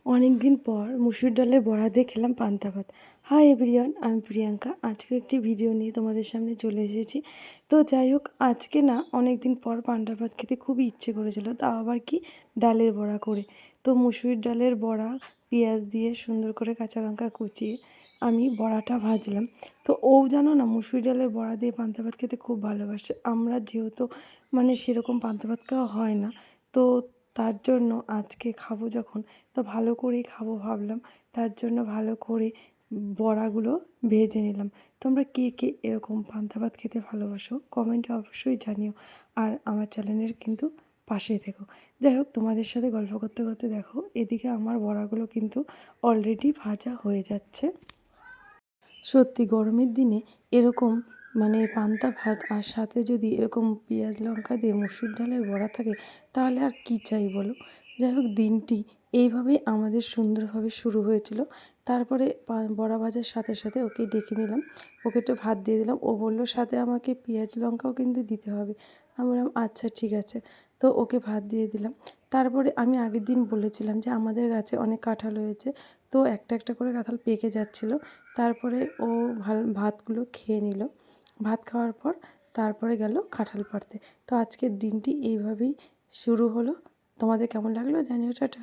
অনেক দিন পর মুসুর ডালের বড়া দিয়ে খেলাম পান্তা ভাত। হাই এভরিওয়ান, আমি প্রিয়াঙ্কা। আজকে একটি ভিডিও নিয়ে তোমাদের সামনে চলে এসেছি। তো যাই হোক, আজকে না অনেক দিন পর পান্তা ভাত খেতে খুবই ইচ্ছে করেছিল, তাও আবার কি ডালের বড়া করে। তো মুসুর ডালের বড়া পেঁয়াজ দিয়ে সুন্দর করে কাঁচা লঙ্কা কুচিয়ে আমি বড়াটা ভাজলাম। তো ও জানো না, মুসুর ডালের বড়া দিয়ে পান্তা ভাত খেতে খুব ভালোবাসে। আমরা যেহেতু সেরকম পান্তা ভাত খাওয়া হয় না, তো তার জন্য আজকে খাবো যখন, তো ভালো করেই খাবো ভাবলাম। তার জন্য ভালো করে বড়াগুলো ভেজে নিলাম। তোমরা কে কে এরকম পান্তা ভাত খেতে ভালোবাসো কমেন্টে অবশ্যই জানিও। আর আমার চ্যানেলের কিন্তু পাশেই থেকো। যাই হোক, তোমাদের সাথে গল্প করতে করতে দেখো এদিকে আমার বড়াগুলো কিন্তু অলরেডি ভাজা হয়ে যাচ্ছে। সত্যি গরমের দিনে এরকম পান্তা ভাত আর সাথে যদি এরকম পেঁয়াজ লঙ্কা দিয়ে মুসুর ডালের বড়া থাকে, তাহলে আর কি চাই বলো। যাই হোক, দিনটি এইভাবেই আমাদের সুন্দরভাবে শুরু হয়েছিল। তারপরে বড়া ভাজার সাথে সাথে ওকে ডেকে নিলাম, ওকে একটু ভাত দিয়ে দিলাম। ও বললো সাথে আমাকে পেঁয়াজ লঙ্কাও কিন্তু দিতে হবে। আমি বললাম আচ্ছা ঠিক আছে। তো ওকে ভাত দিয়ে দিলাম। তারপরে আমি আগের দিন বলেছিলাম যে আমাদের গাছে অনেক কাঁঠাল হয়েছে, তো একটা একটা করে কাঁঠাল পেকে যাচ্ছিলো। তারপরে ও ভাতগুলো খেয়ে নিল। ভাত খাওয়ার পর তারপরে গেল কাঁঠাল পাড়তে। তো আজকের দিনটি এইভাবেই শুরু হলো। তোমাদের কেমন লাগলো জানিও। টাটা।